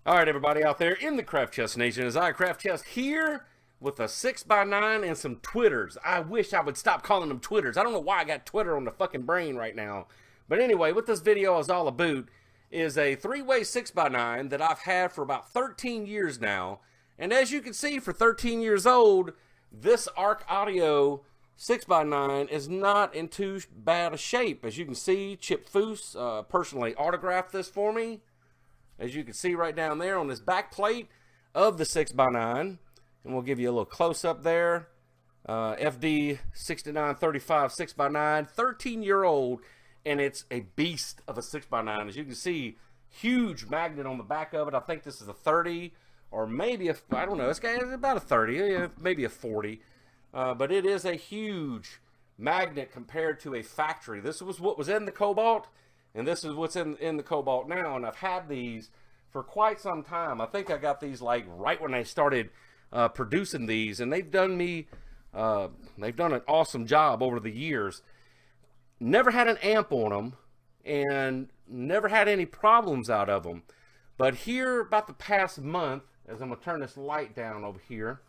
All right, everybody out there in the Craft Chest Nation, as I Craft Chest here with a 6x9 and some Twitters. I wish I would stop calling them Twitters. I don't know why I got Twitter on the fucking brain right now. But anyway, what this video is all about is a three-way 6x9 that I've had for about 13 years now. And as you can see, for 13 years old, this Arc Audio 6x9 is not in too bad a shape. As you can see, Chip Foose personally autographed this for me. As you can see right down there on this back plate of the 6x9. And we'll give you a little close-up there. FD 6935 6x9, 13-year-old, and it's a beast of a 6x9. As you can see, huge magnet on the back of it. I think this is a 30, or maybe I don't know. It's about a 30, maybe a 40. But it is a huge magnet compared to a factory. This was what was in the Cobalt, and this is what's in the Cobalt now. And I've had these for quite some time. I think I got these like right when they started producing these, and they've done an awesome job over the years. Never had an amp on them, and never had any problems out of them. But here, about the past month, as I'm gonna turn this light down over here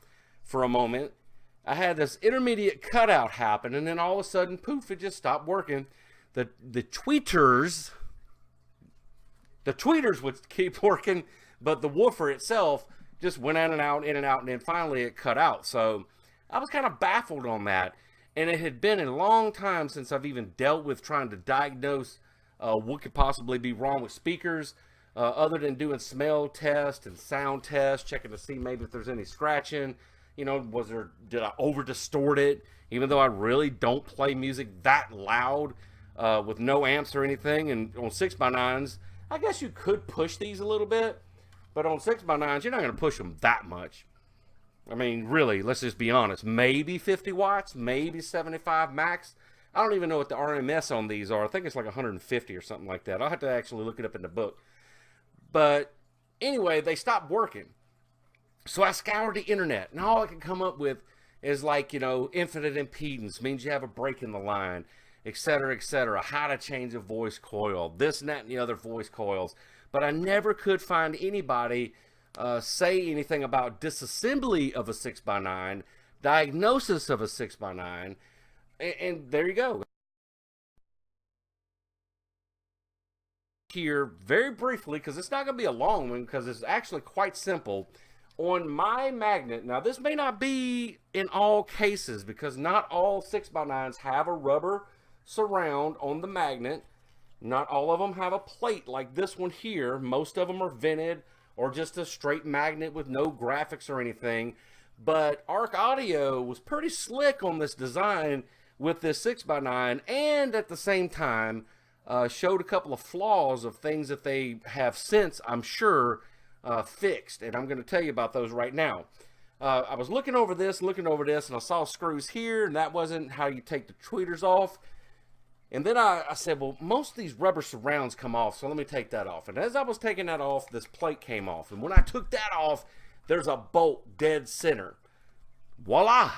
for a moment, I had this intermediate cutout happen, and then all of a sudden, poof, it just stopped working. The tweeters would keep working, but the woofer itself just went in and out, and then finally it cut out. So I was kind of baffled on that, and it had been a long time since I've even dealt with trying to diagnose what could possibly be wrong with speakers, other than doing smell test and sound test, checking to see maybe if there's any scratching. You know, did I over distort it? Even though I really don't play music that loud with no amps or anything. And on 6x9s, I guess you could push these a little bit, but on 6x9s, you're not going to push them that much. I mean, really, let's just be honest. Maybe 50 watts, maybe 75 max. I don't even know what the RMS on these are. I think it's like 150 or something like that. I'll have to actually look it up in the book. But anyway, they stopped working. So I scoured the internet, and all I could come up with is like, you know, infinite impedance means you have a break in the line, etc., etc. How to change a voice coil, this and that and the other voice coils. But I never could find anybody say anything about disassembly of a 6x9, diagnosis of a 6x9, and there you go. Here, very briefly, because it's not going to be a long one, because it's actually quite simple. On my magnet, now this may not be in all cases, because not all 6x9s have a rubber surround on the magnet. Not all of them have a plate like this one here. Most of them are vented or just a straight magnet with no graphics or anything. But Arc Audio was pretty slick on this design with this 6x9, and at the same time showed a couple of flaws of things that they have since, I'm sure, fixed. And I'm going to tell you about those right now. I was looking over this, and I saw screws here, and that wasn't how you take the tweeters off. And then I said, well, most of these rubber surrounds come off, so let me take that off. And as I was taking that off, this plate came off. And when I took that off, there's a bolt dead center. Voila!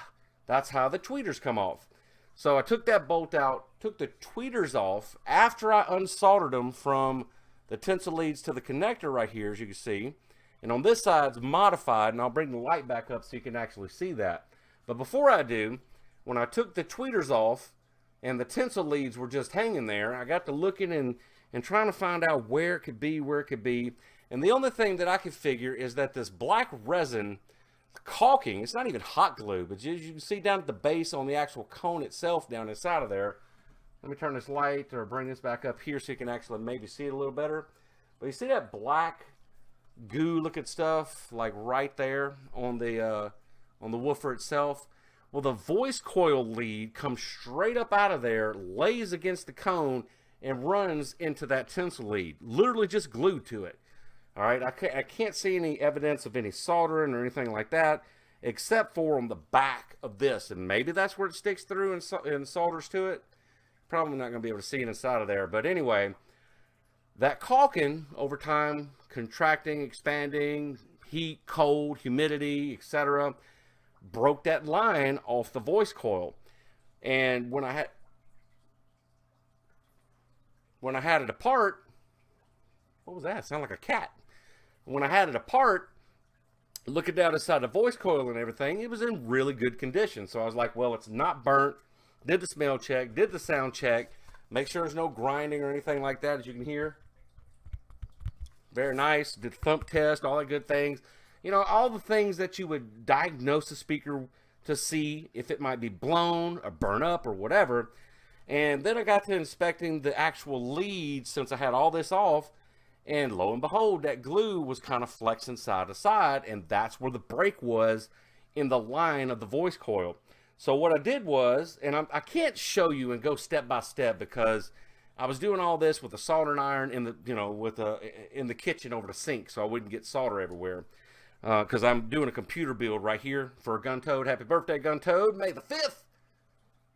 That's how the tweeters come off. So I took that bolt out, took the tweeters off after I unsoldered them from the tensile leads to the connector right here, as you can see. And on this side, it's modified, and I'll bring the light back up so you can actually see that. But before I do, when I took the tweeters off, and the tensile leads were just hanging there, I got to looking and trying to find out where it could be, And the only thing that I could figure is that this black resin caulking, it's not even hot glue, but as you can see down at the base on the actual cone itself down inside of there. Let me turn this light or bring this back up here so you can actually maybe see it a little better. But you see that black goo looking stuff like right there on the woofer itself? Well, the voice coil lead comes straight up out of there, lays against the cone, and runs into that tensile lead. Literally just glued to it. All right, I can't see any evidence of any soldering or anything like that, except for on the back of this. And maybe that's where it sticks through and solders to it. Probably not going to be able to see it inside of there. But anyway, that caulking over time, contracting, expanding, heat, cold, humidity, etc., broke that line off the voice coil. And when I had it apart, what was that? It sounded like a cat. When I had it apart, looking down inside the voice coil and everything, it was in really good condition. So I was like, well, it's not burnt. Did the smell check, did the sound check, make sure there's no grinding or anything like that, as you can hear. Very nice. Did thump test, all that good things. You know, all the things that you would diagnose a speaker to see if it might be blown or burn up or whatever. And then I got to inspecting the actual lead since I had all this off. And lo and behold, that glue was kind of flexing side to side. And that's where the break was in the line of the voice coil. So what I did was, and I can't show you and go step by step because I was doing all this with a soldering iron in the, you know, in the kitchen over the sink, so I wouldn't get solder everywhere. Because I'm doing a computer build right here for a Gun Toad. Happy birthday, Gun Toad! May the 5th,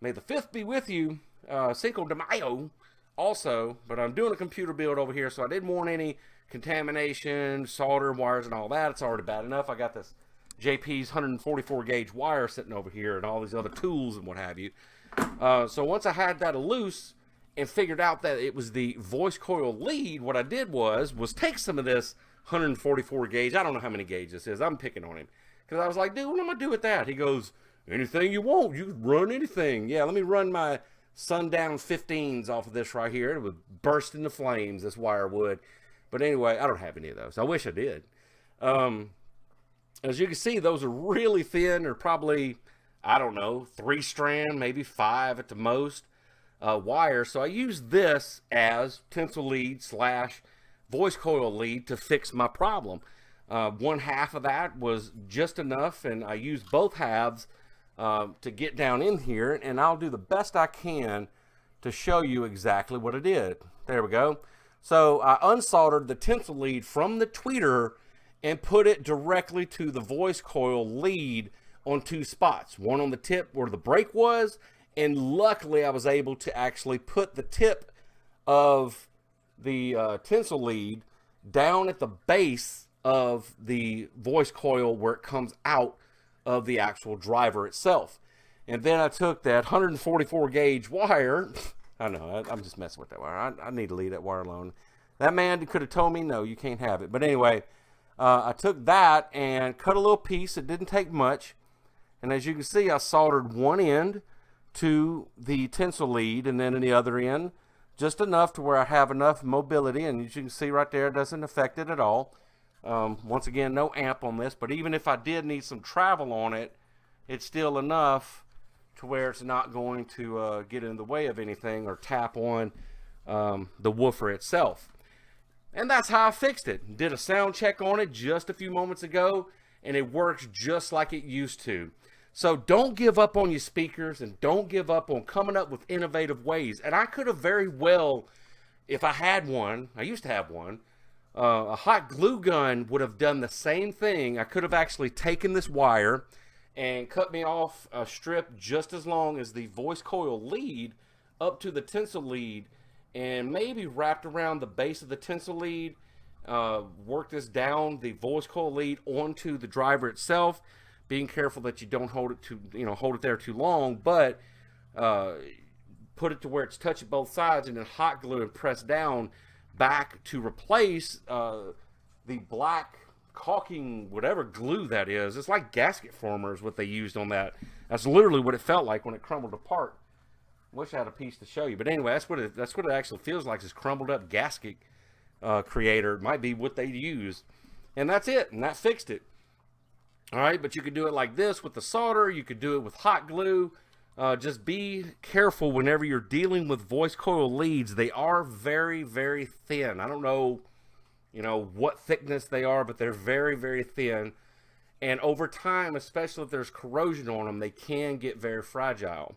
may the 5th be with you. Cinco de Mayo, also. But I'm doing a computer build over here, so I didn't want any contamination, solder wires, and all that. It's already bad enough. I got this JP's 144 gauge wire sitting over here and all these other tools and what have you. So once I had that loose and figured out that it was the voice coil lead, what I did was take some of this 144 gauge. I don't know how many gauge this is. I'm picking on him because I was like, dude, what am I do with that? He goes, anything you want. You can run anything. Yeah, let me run my Sundown 15s off of this right here. It would burst into flames, this wire would. But anyway, I don't have any of those. I wish I did. As you can see, those are really thin. They're probably, I don't know, 3 strand, maybe 5 at the most wire. So I use this as tinsel lead / voice coil lead to fix my problem. 1/2 of that was just enough, and I used both halves to get down in here, and I'll do the best I can to show you exactly what I did. There we go. So I unsoldered the tinsel lead from the tweeter and put it directly to the voice coil lead on 2 spots. One on the tip where the break was, and luckily I was able to actually put the tip of the tinsel lead down at the base of the voice coil where it comes out of the actual driver itself. And then I took that 144 gauge wire. I know, I'm just messing with that wire. I need to leave that wire alone. That man could have told me, no, you can't have it. But anyway, I took that and cut a little piece. It didn't take much. And as you can see, I soldered one end to the tinsel lead and then in the other end, just enough to where I have enough mobility. And as you can see right there, it doesn't affect it at all. Once again, no amp on this, but even if I did need some travel on it, it's still enough to where it's not going to get in the way of anything or tap on the woofer itself. And that's how I fixed it. Did a sound check on it just a few moments ago, and it works just like it used to. So don't give up on your speakers, and don't give up on coming up with innovative ways. And I could have very well, if I had one, I used to have one, a hot glue gun would have done the same thing. I could have actually taken this wire and cut me off a strip just as long as the voice coil lead up to the tinsel lead, and maybe wrapped around the base of the tinsel lead, work this down the voice coil lead onto the driver itself, being careful that you don't hold it there too long, but put it to where it's touching both sides, and then hot glue and press down back to replace the black caulking, whatever glue that is. It's like gasket former is what they used on that. That's literally what it felt like when it crumbled apart. Wish I had a piece to show you, but anyway, that's what it actually feels like. Is crumbled up gasket creator. It might be what they used, and that's it, and that fixed it. All right, but you could do it like this with the solder. You could do it with hot glue. Just be careful whenever you're dealing with voice coil leads. They are very, very thin. I don't know, what thickness they are, but they're very, very thin. And over time, especially if there's corrosion on them, they can get very fragile.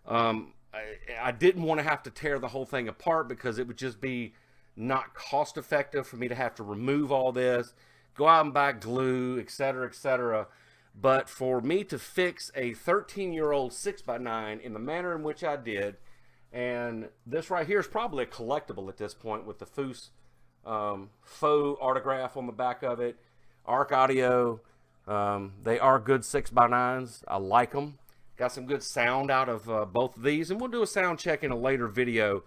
I didn't want to have to tear the whole thing apart because it would just be not cost effective for me to have to remove all this, go out and buy glue, etc., etc. But for me to fix a 13-year-old 6x9 in the manner in which I did, and this right here is probably a collectible at this point with the Foose faux autograph on the back of it, Arc Audio. They are good 6x9s. I like them. Got some good sound out of both of these, and we'll do a sound check in a later video.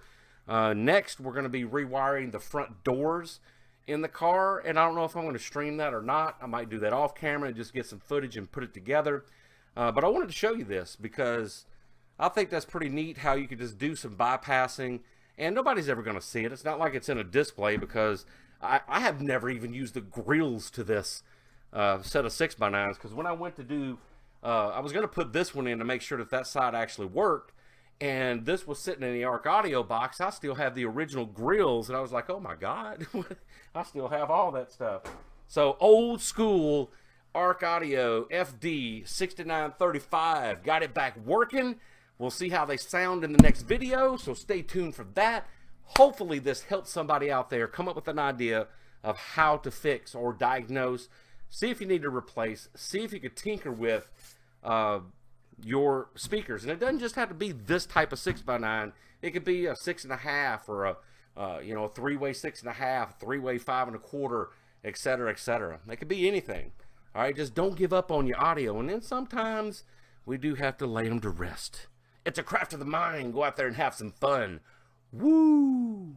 Next, we're going to be rewiring the front doors in the car, and I don't know if I'm going to stream that or not. I might do that off camera and just get some footage and put it together. But I wanted to show you this because I think that's pretty neat how you could just do some bypassing, and nobody's ever going to see it. It's not like it's in a display because I have never even used the grills to this set of 6x9s, because when I went to do, I was going to put this one in to make sure that that side actually worked, and this was sitting in the Arc Audio box. I still have the original grills, and I was like, oh my God, I still have all that stuff. So old school Arc Audio FD 6935, got it back working. We'll see how they sound in the next video, so stay tuned for that. Hopefully this helps somebody out there come up with an idea of how to fix or diagnose. See if you need to replace, see if you could tinker with your speakers. And it doesn't just have to be this type of 6x9. It could be a 6.5 or a a three-way 6.5, three-way 5 1/4, etc., etc. It could be anything. All right, just don't give up on your audio. And then sometimes we do have to lay them to rest. It's a craft of the mind. Go out there and have some fun. Woo!